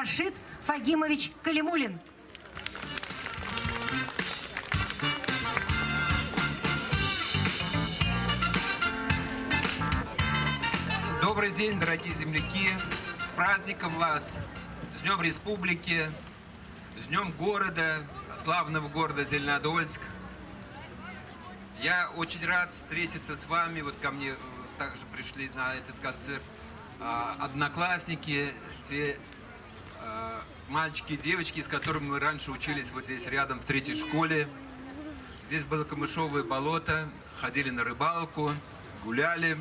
Рашид Фагимович Калимулин. Добрый день, дорогие земляки! С праздником вас! С Днем Республики! С Днем города, славного города Зеленодольск! Я очень рад встретиться с вами. Вот ко мне также пришли на этот концерт одноклассники, те мальчики и девочки, с которыми мы раньше учились вот здесь рядом в 3-й школе. Здесь было камышовое болото, ходили на рыбалку, гуляли.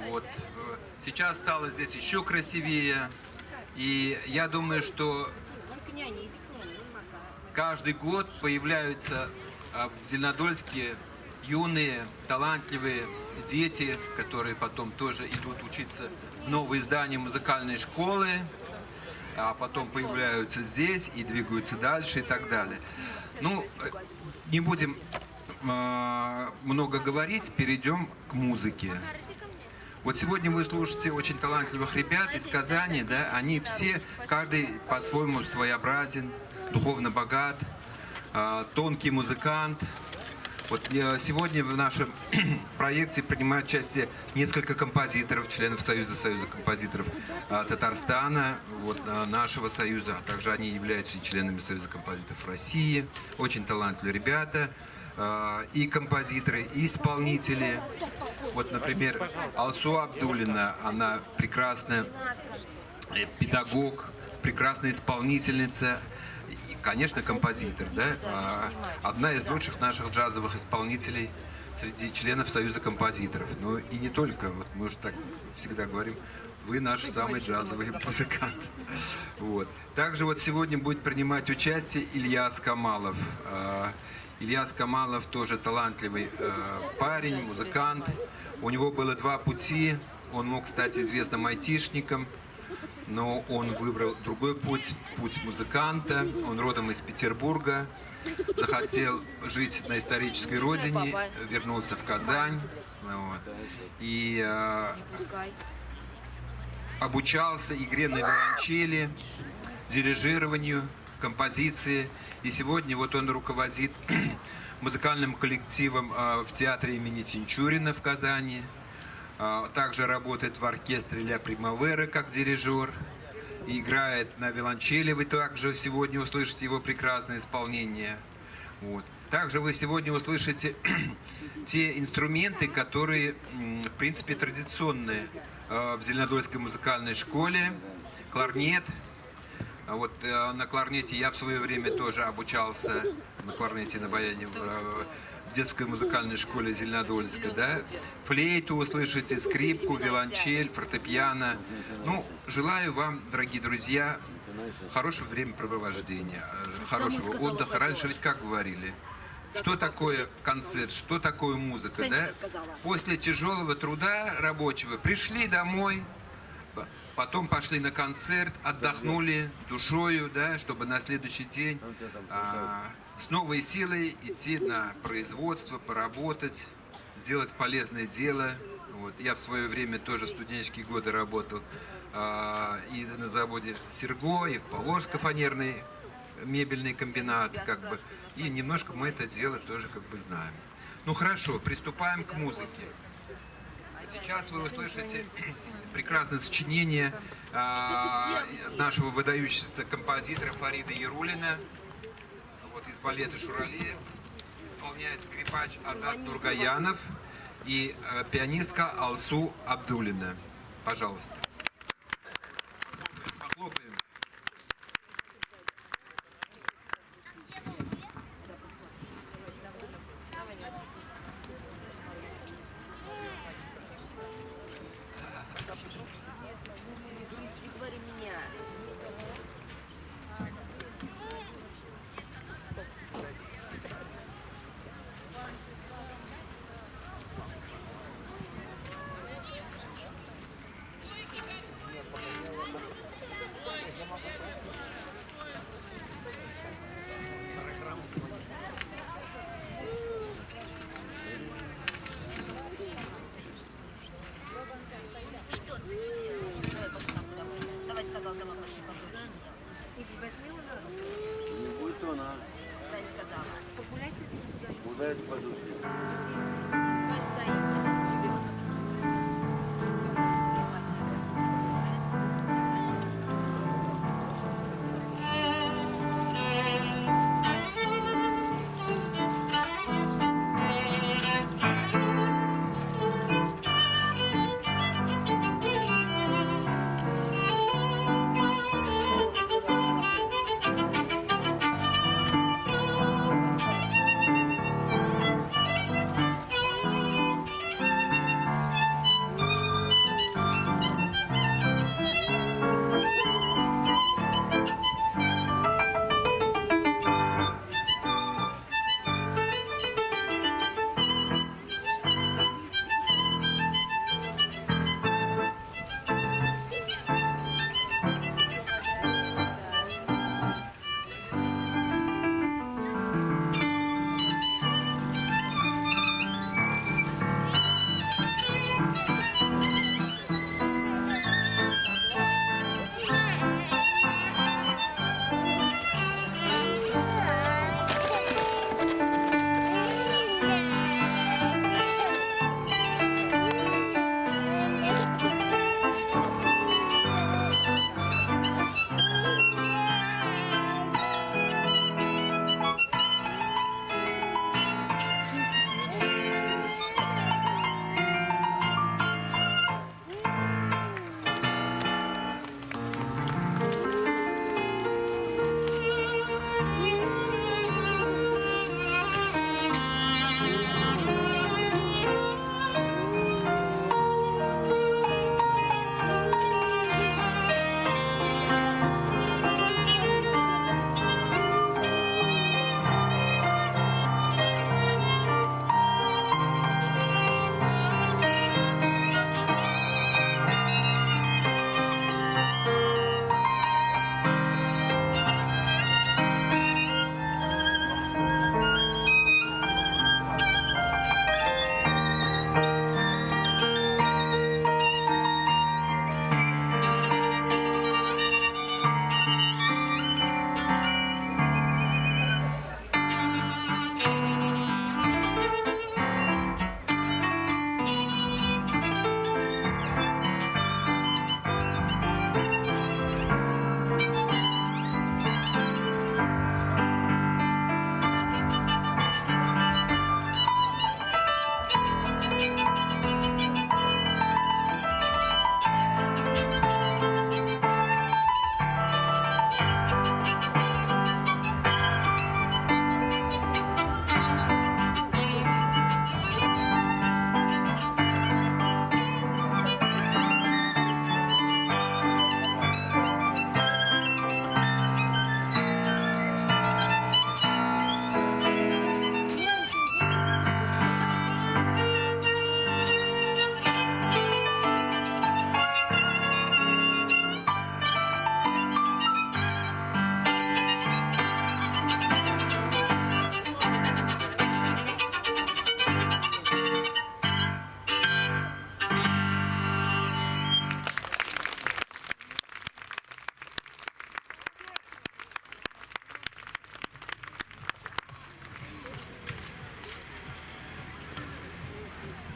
Вот. Сейчас стало здесь еще красивее. И я думаю, что каждый год появляются в Зеленодольске юные, талантливые дети, которые потом тоже идут учиться в новые здания музыкальной школы, а потом появляются здесь и двигаются дальше и так далее. Ну, не будем много говорить, перейдем к музыке. Вот сегодня вы слушаете очень талантливых ребят из Казани, да, они все, каждый по-своему своеобразен, духовно богат, тонкий музыкант. Вот сегодня в нашем проекте принимают участие несколько композиторов, членов Союза композиторов Татарстана, вот, нашего союза, а также они являются и членами Союза композиторов России. Очень талантливые ребята, и композиторы, и исполнители. Вот, например, Алсу Абдуллина, она прекрасная педагог, прекрасная исполнительница. Конечно, композитор, да, одна из лучших наших джазовых исполнителей среди членов Союза композиторов. Но и не только, вот мы уже так всегда говорим, вы наш самый джазовый музыкант. Вот. Также вот сегодня будет принимать участие Ильяс Камалов. Ильяс Камалов тоже талантливый парень, музыкант. У него было 2 пути. Он мог стать известным айтишником, но он выбрал другой путь, путь музыканта. Он родом из Петербурга, захотел жить на исторической родине, вернулся в Казань, вот, и обучался игре на виолончели, дирижированию, композиции. И сегодня вот он руководит музыкальным коллективом в театре имени Тинчурина в Казани. Также работает в оркестре Ля Примавера как дирижер. И играет на виолончели. Вы также сегодня услышите его прекрасное исполнение. Вот. Также вы сегодня услышите те инструменты, которые, в принципе, традиционные в Зеленодольской музыкальной школе. Кларнет. Вот на кларнете я в свое время тоже обучался, на кларнете, на баяне в детской музыкальной школе Зеленодольска, да. Флейту услышите, скрипку, виолончель, фортепиано. Ну, желаю вам, дорогие друзья, хорошего времяпрепровождения, хорошего отдыха. Раньше ведь как говорили? Что такое концерт, что такое музыка, да? После тяжелого труда рабочего пришли домой, потом пошли на концерт, отдохнули душою, да, чтобы на следующий день с новой силой идти на производство, поработать, сделать полезное дело. Вот. Я в свое время тоже в студенческие годы работал и на заводе Серго, и в Поволжско фанерный мебельный комбинат, как бы. И немножко мы это дело тоже как бы знаем. Ну хорошо, приступаем к музыке. Сейчас вы услышите прекрасное сочинение нашего выдающегося композитора Фарида Ярулина, вот из балета «Шурале». Исполняет скрипач Азат Тургаянов и пианистка Алсу Абдуллина. Пожалуйста. Похлопаем. Не будет она. Гуляет в подушке.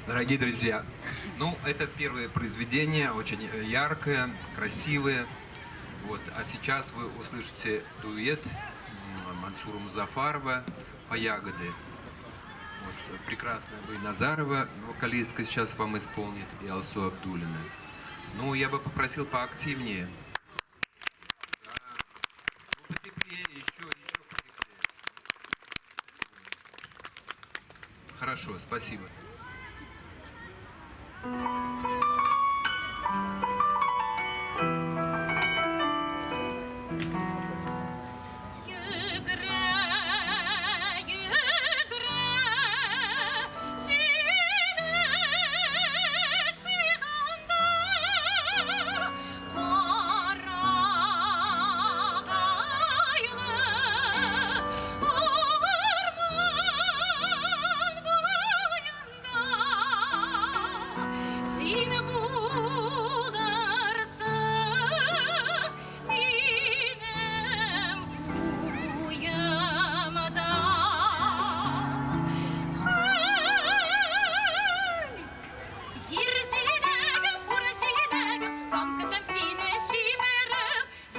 Дорогие друзья, ну, это первое произведение, очень яркое, красивое. Вот. А сейчас вы услышите дуэт Мансура Музафарова по «Ягоды». Вот. Прекрасная Байназарова, вокалистка, сейчас вам исполнит, и Алсу Абдуллина. Ну, я бы попросил поактивнее. Да. Ну, потеплее, еще потеплее. Хорошо, спасибо.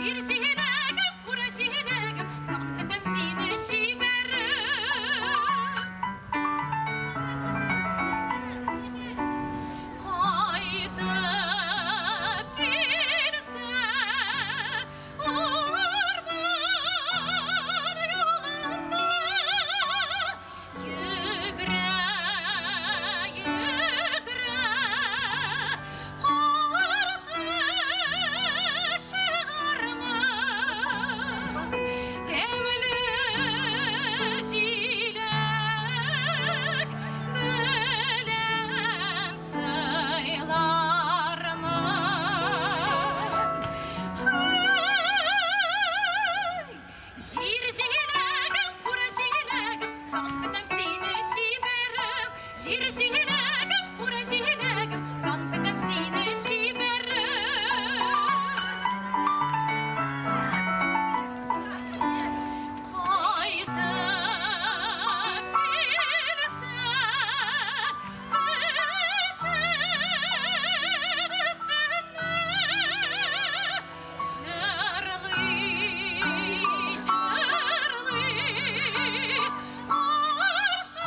Жиржинегім, пуржинегім, соңғыдым сені жіберіп. Қайтып келсе, орман жолында, егре, егре, қарсы шығармын. Темлі жилек білен сыйлармын. Жир жилегім, пұр жилегім, соңғыдым сені жіберіп. Жир жилегім, пұр жилегім, соңғыдым сені жіберіп. Қайтып келсе, бішін үстіне, жырлый, жырлый, қарсы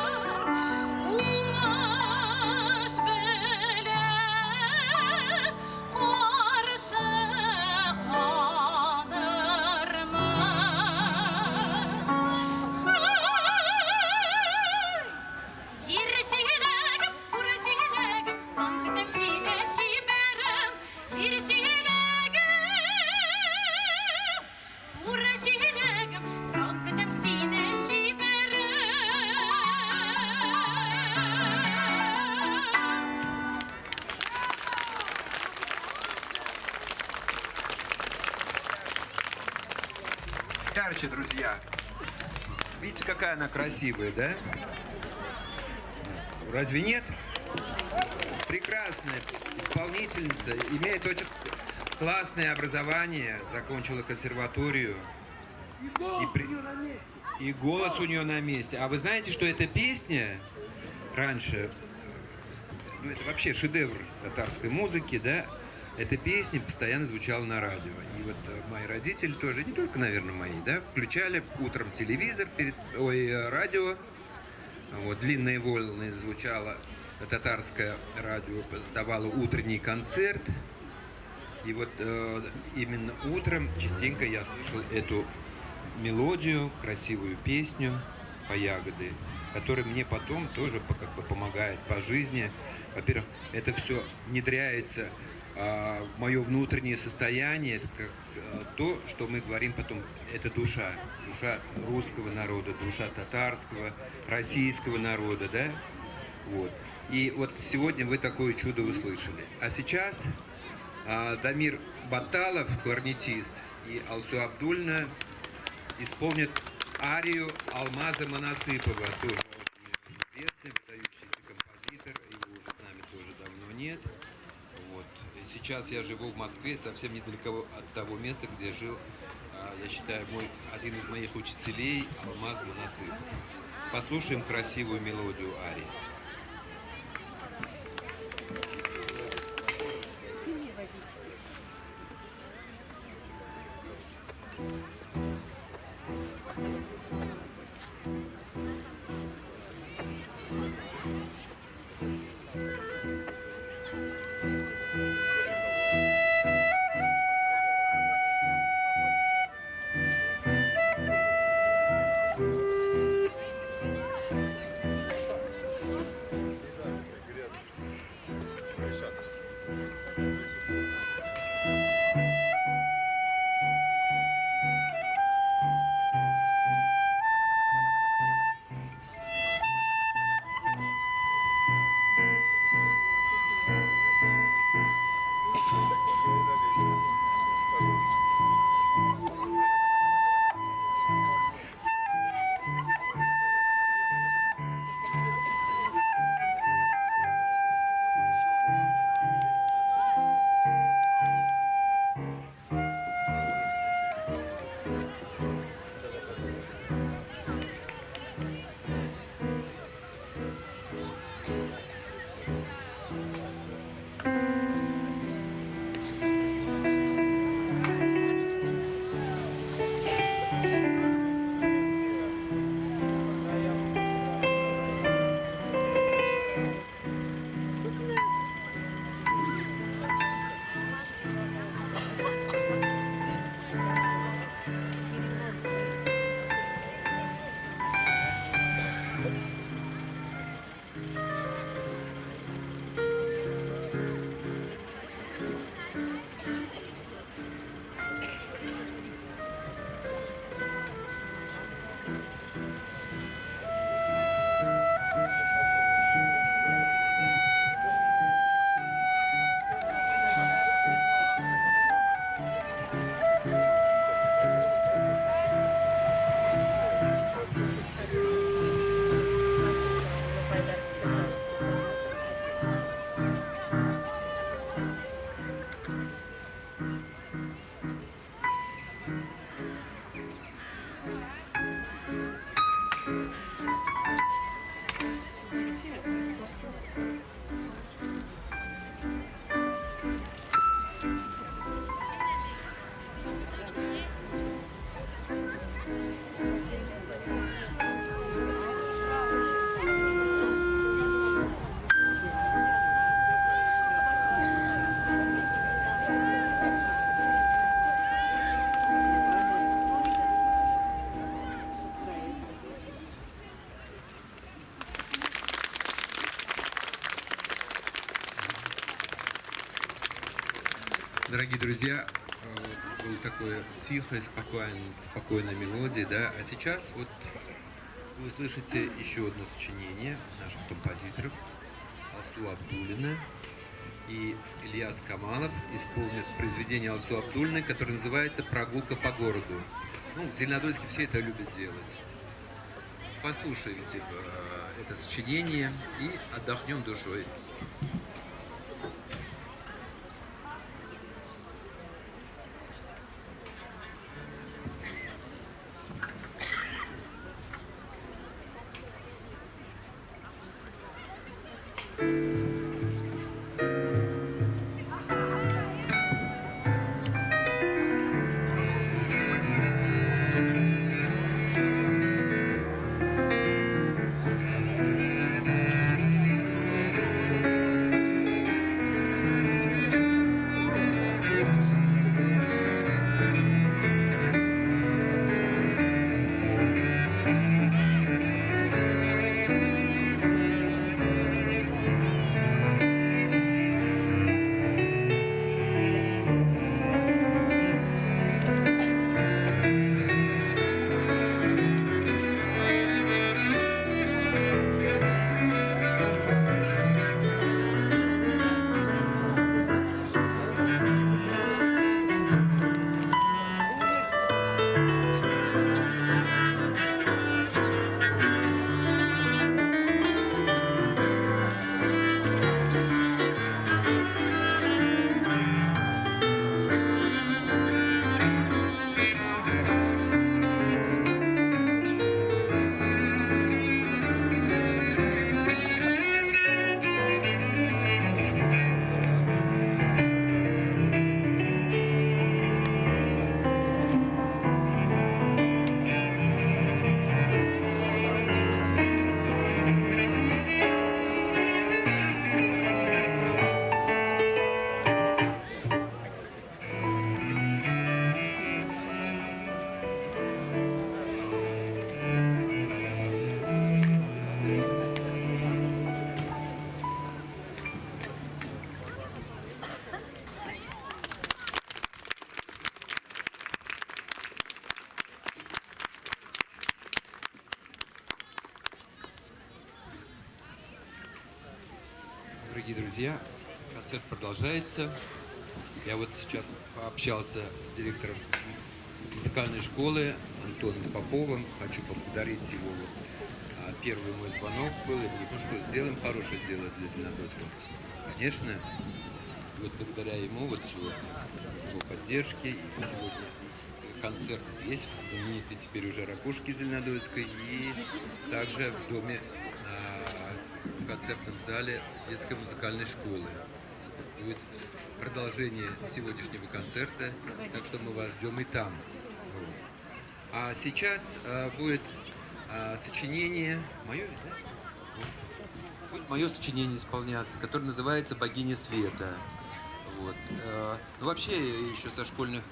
алармын. Умаш білен қарсы алармын. Жир жилегім, пұр жилегім, соңғыдым сені жіберіп. Жир жилегім, пұр жилегім, соңғыдым сені жіберіп. Ярче, друзья. Видите, какая она красивая, да? Разве нет? Прекрасная исполнительница, имеет очень классное образование, закончила консерваторию. И голос у нее на месте. А вы знаете, что эта песня раньше, ну это вообще шедевр татарской музыки, да? Эта песня постоянно звучала на радио. И вот мои родители тоже, не только, наверное, мои, да, включали утром телевизор, радио. Вот, длинные волны звучало, татарское радио давало утренний концерт. И вот именно утром частенько я слышал эту мелодию, красивую песню по ягоды, которая мне потом тоже как бы помогает по жизни. Во-первых, это все внедряется в мое внутреннее состояние, это как то, что мы говорим потом, это душа русского народа, душа татарского, российского народа, да, вот. И вот сегодня вы такое чудо услышали. А сейчас Дамир Баталов, кларнетист, и Алсу Абдульна исполнят арию Алмаза Манасыпова, тоже очень известный, выдающийся композитор, его уже с нами тоже давно нет. Вот. Сейчас я живу в Москве, совсем недалеко от того места, где жил, я считаю, один из моих учителей, Алмаз Манасыпов. Послушаем красивую мелодию арии. Дорогие друзья, была такая тихая, спокойная мелодия, да, а сейчас вот вы слышите еще одно сочинение наших композиторов Алсу Абдуллина и Ильяс Камалов исполнят произведение Алсу Абдуллиной, которое называется «Прогулка по городу». Ну, в Зеленодольске все это любят делать. Послушайте это сочинение и отдохнем душой. Дорогие друзья, концерт продолжается. Я вот сейчас пообщался с директором музыкальной школы Антоном Поповым. Хочу поблагодарить его. Первый мой звонок был. Я говорю, ну что, сделаем хорошее дело для Зеленодольска. Конечно, вот благодаря ему, вот сегодня, его поддержке, и сегодня концерт здесь, в знаменитой теперь уже ракушке Зеленодольской, и также в доме, в концертном зале детской музыкальной школы. Будет продолжение сегодняшнего концерта, так что мы вас ждем и там. Вот. А сейчас будет сочинение, будет мое сочинение исполняться, которое называется «Богиня света». Вот. Ну, вообще, еще со школьной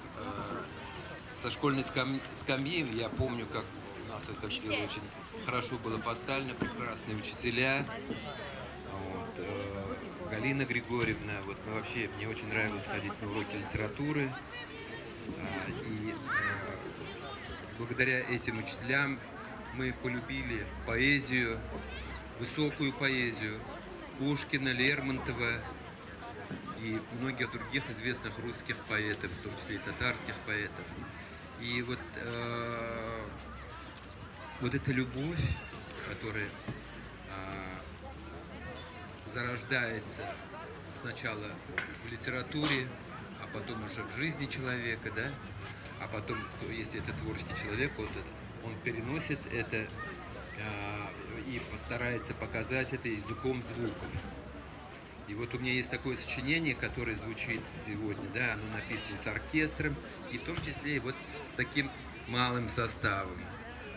скамьи я помню, как у нас это дело очень хорошо было поставлено, прекрасные учителя. Вот. Галина Григорьевна, вот мы вообще, мне очень нравилось ходить на уроки литературы. И благодаря этим учителям мы полюбили поэзию, высокую поэзию Пушкина, Лермонтова и многих других известных русских поэтов, в том числе и татарских поэтов. И вот, вот эта любовь, которая зарождается сначала в литературе, а потом уже в жизни человека, да, а потом, если это творческий человек, он переносит это и постарается показать это языком звуков. И вот у меня есть такое сочинение, которое звучит сегодня, да, оно написано с оркестром, и в том числе и вот с таким малым составом.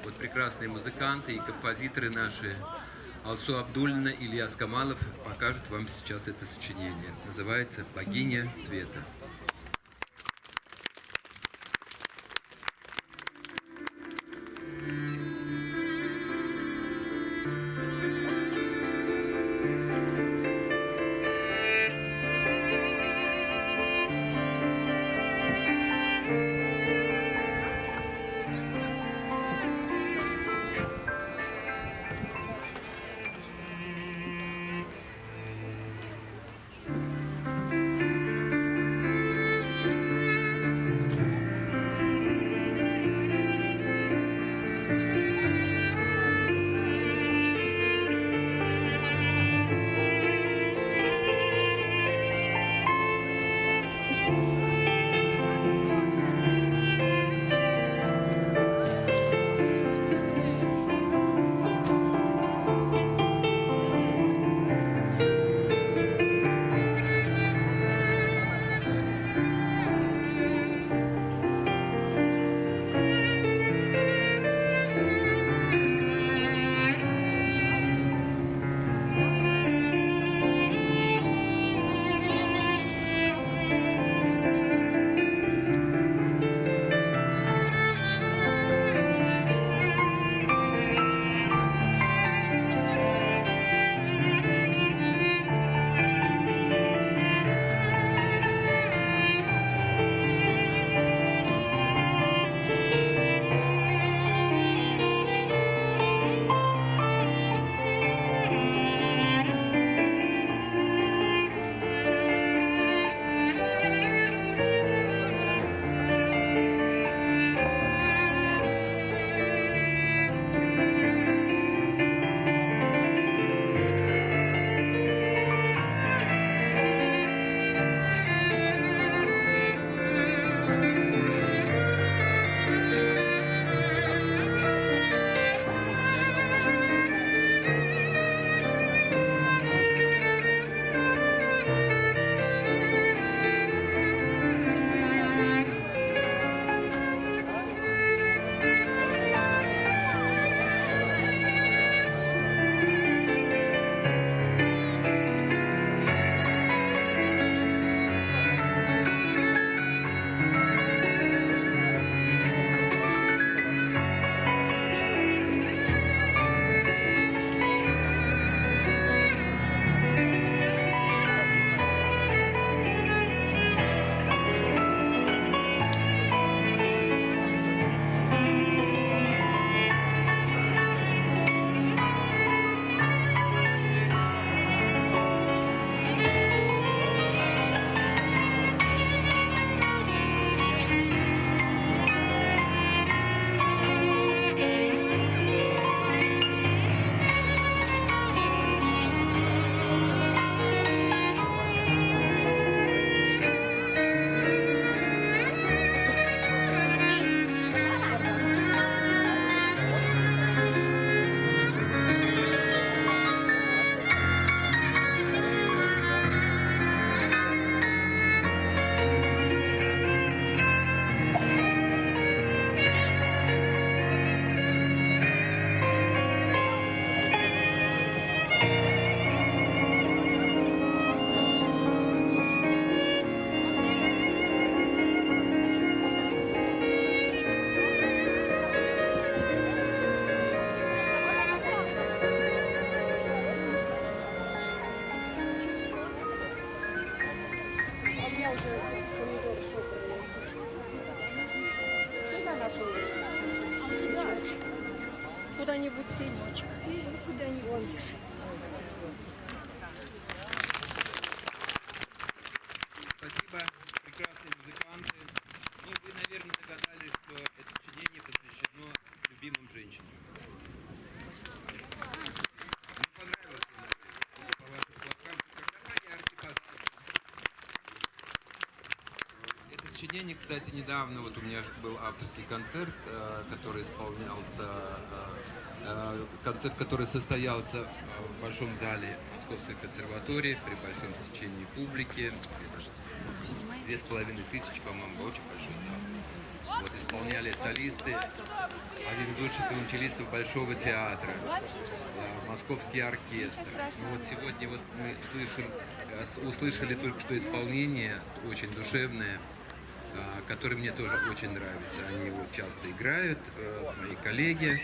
Вот прекрасные музыканты и композиторы наши, Алсу Абдуллина и Ильяс Камалов, покажут вам сейчас это сочинение. Называется «Богиня света». Куда-нибудь сенечек. Съесть бы куда-нибудь. Спасибо, прекрасные музыканты. Ну, вы, наверное, догадались, что это сочинение посвящено любимым женщинам. Мне понравилось, судя по вашим плакатам. Когда поярче, пожалуйста. Это сочинение, кстати, недавно, вот у меня был авторский концерт, который исполнялся, концерт, который состоялся в Большом зале Московской консерватории при большом стечении публики. 2500, по-моему, очень большой зал. Вот, исполняли солисты, один из лучших виолончелистов Большого театра, Московский оркестр. Ну, вот сегодня вот мы услышали только что исполнение очень душевное, которое мне тоже очень нравится. Они его часто играют, мои коллеги.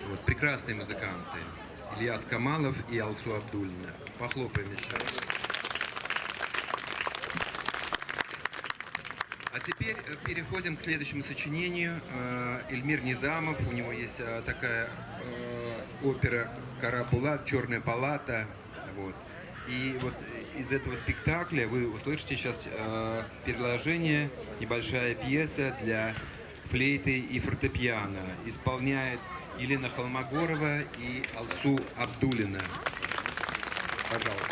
Вот, прекрасные музыканты. Ильяс Камалов и Алсу Абдуллина. Похлопаем еще. А теперь переходим к следующему сочинению. Эльмир Низамов, у него есть такая опера «Кара Булат», «Черная палата». Вот. И вот из этого спектакля вы услышите сейчас предложение, небольшая пьеса для флейты и фортепиано. Исполняет Елена Холмогорова и Алсу Абдуллина. Пожалуйста.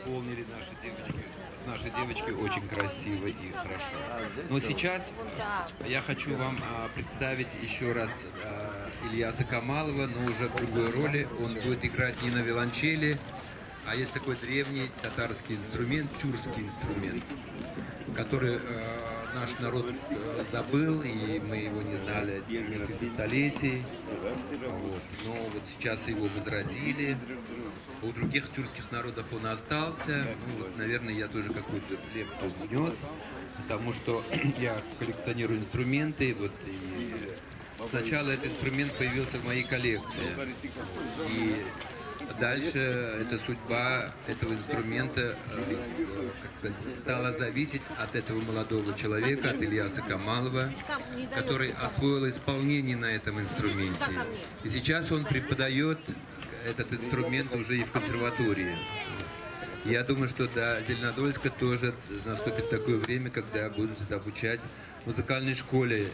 исполнили наши девочки очень красиво и хорошо. Но сейчас я хочу вам представить еще раз Ильяса Камалова, но уже в другой роли. Он будет играть не на виолончели, а есть такой древний татарский инструмент, тюркский инструмент, который наш народ забыл, и мы его не знали несколько столетий. Вот. Но вот сейчас его возродили. У других тюркских народов он остался. Ну, вот, наверное, я тоже какую-то лепту внес, потому что я коллекционирую инструменты. Вот, и сначала этот инструмент появился в моей коллекции. И дальше эта судьба этого инструмента стала зависеть от этого молодого человека, от Ильяса Камалова, который освоил исполнение на этом инструменте. И сейчас он преподает этот инструмент уже и в консерватории. Я думаю, что до Зеленодольска тоже наступит такое время, когда будут обучать в музыкальной школе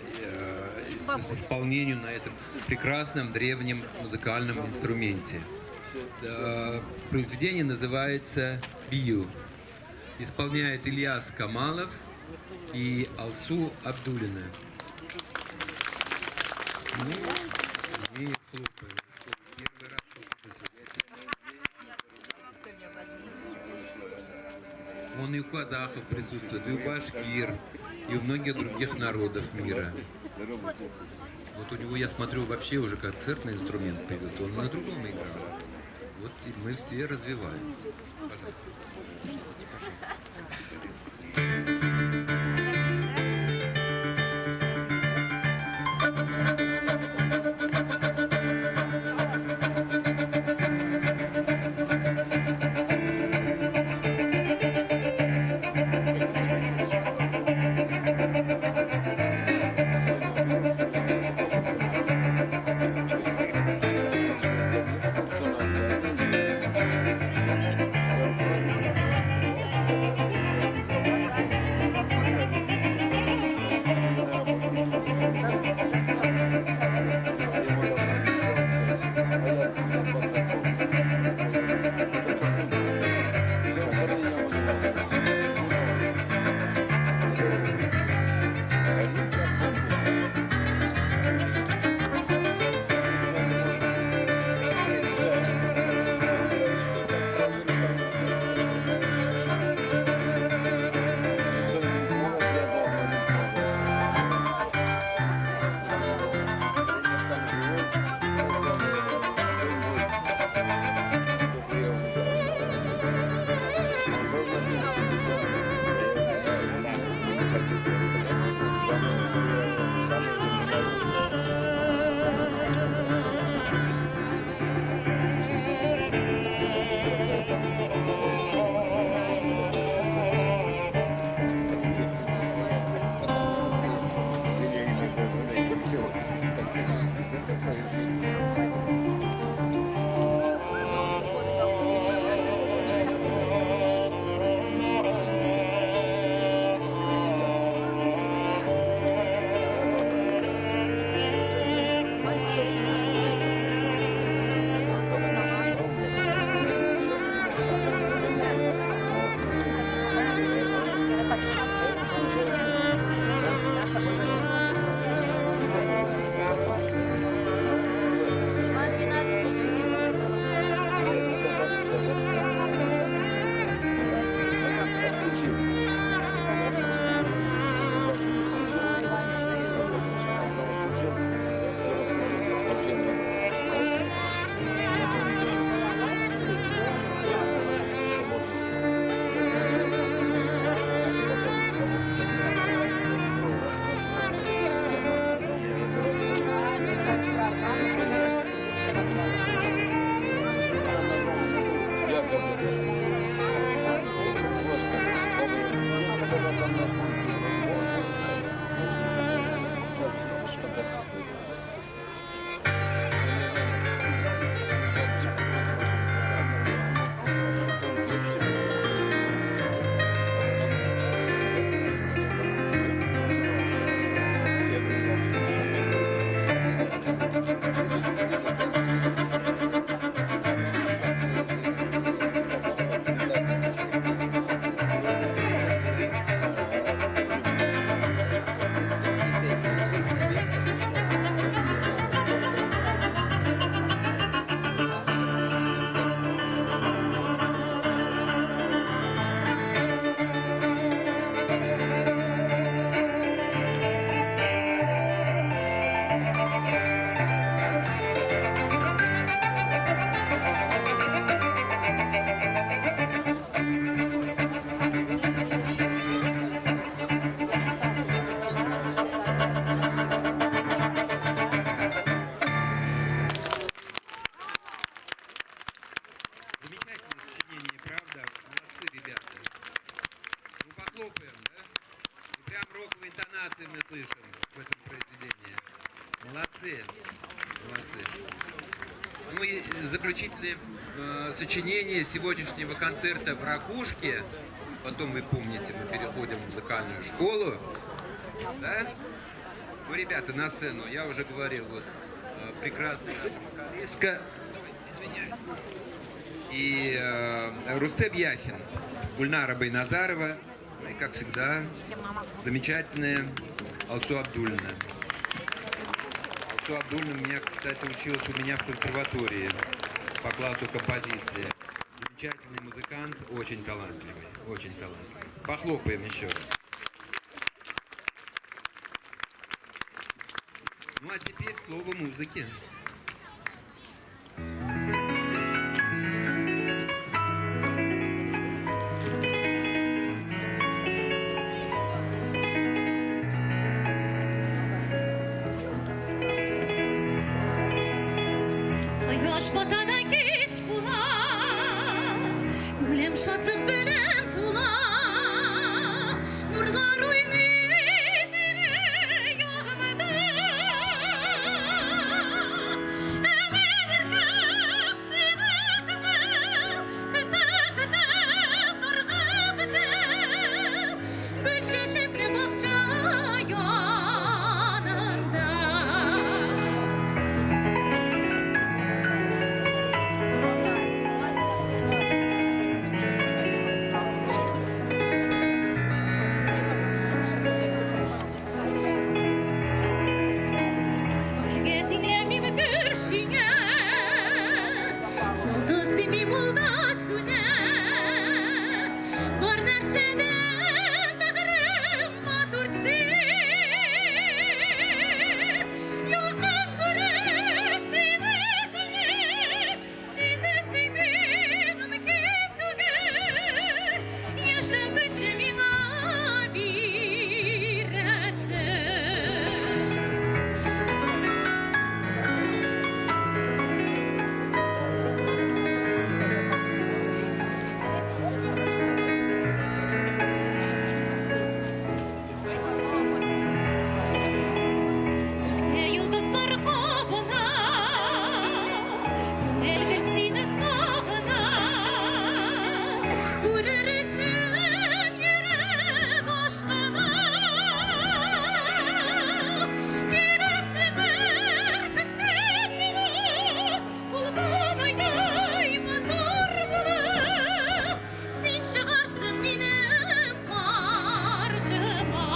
исполнению на этом прекрасном древнем музыкальном инструменте. Произведение называется «Бию». Исполняет Ильяс Камалов и Алсу Абдулина. Ну, и хлопаем. Первый раз он и у казахов присутствует, и у башкир, и у многих других народов мира. Вот у него, я смотрю, вообще уже концертный инструмент появился. Он на другом играл. Вот и мы все развиваемся. Пожалуйста. роковые интонации мы слышим в этом произведении. Молодцы, молодцы. Ну и заключительное сочинение сегодняшнего концерта в Ракушке. Потом, вы помните, мы переходим в музыкальную школу. Да? Ну, ребята, на сцену, я уже говорил, вот, прекрасная вокалистка, извиняюсь, и Рустем Яхин, Гульнара Байназарова, и, как всегда, замечательная Алсу Абдуллина. Алсу Абдуллина меня, кстати, училась у меня в консерватории по классу композиции. Замечательный музыкант, очень талантливый, очень талантливый. Похлопаем еще. Ну а теперь слово музыки. Koyaş batadan geç bula, Күңелем шатлык белән тула, Нурлар уйный тирә-ягымда. Әмәдер кыз сине көтә, көтә, зорга бетә. Гөл чәчәкле бакча янында. Yıldız demi bulda süne, var nerseden bağrım matursin. Yakın göresine gönül, seni sevim mümkün değil. Yaşamışım inan bir resim. Yıldızlar kabına, Elgir seni sağına, Gülürüşün yürek aşkına. Kelepçeler kütken beni, Bulğan aydaymadır bulup, Sen çıkarsın benim karşıma.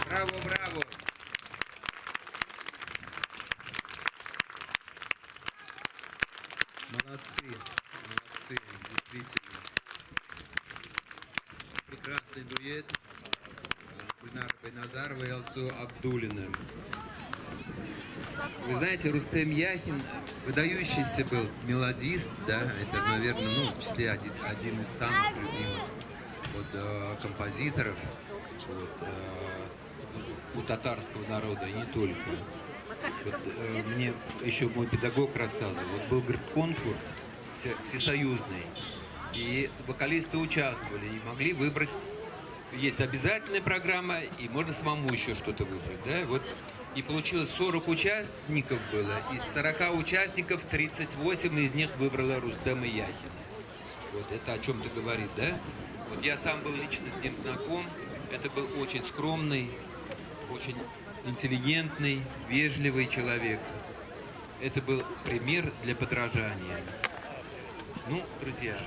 Браво, браво! Молодцы, молодцы, действительно. Прекрасный дуэт Гульнара Байназарова и Алсу Абдуллина. Вы знаете, Рустем Яхин выдающийся был мелодист, да, это, наверное, ну, в числе один из самых любимых вот, композиторов вот, у татарского народа, и не только. Вот, мне еще мой педагог рассказывал, вот был, говорит, конкурс всесоюзный, и вокалисты участвовали и могли выбрать, есть обязательная программа, и можно самому еще что-то выбрать, да, вот, и получилось 40 участников было, из 40 участников 38 из них выбрала Рустема Яхина. Вот это о чем-то говорит, да? Вот я сам был лично с ним знаком, это был очень скромный, очень интеллигентный, вежливый человек. Это был пример для подражания. Ну, друзья,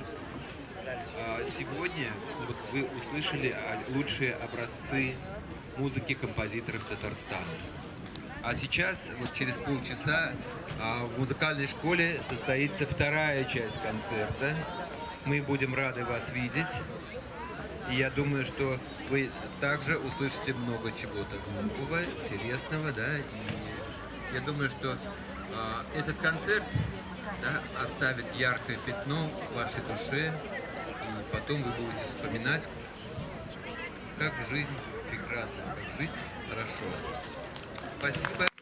сегодня вот вы услышали лучшие образцы музыки композиторов Татарстана. А сейчас, вот через полчаса, в музыкальной школе состоится вторая часть концерта. Мы будем рады вас видеть. И я думаю, что вы также услышите много чего-то нового, интересного, да, и Я думаю, что этот концерт, да, оставит яркое пятно в вашей душе, и потом вы будете вспоминать, как жизнь прекрасна, как жить хорошо. Спасибо.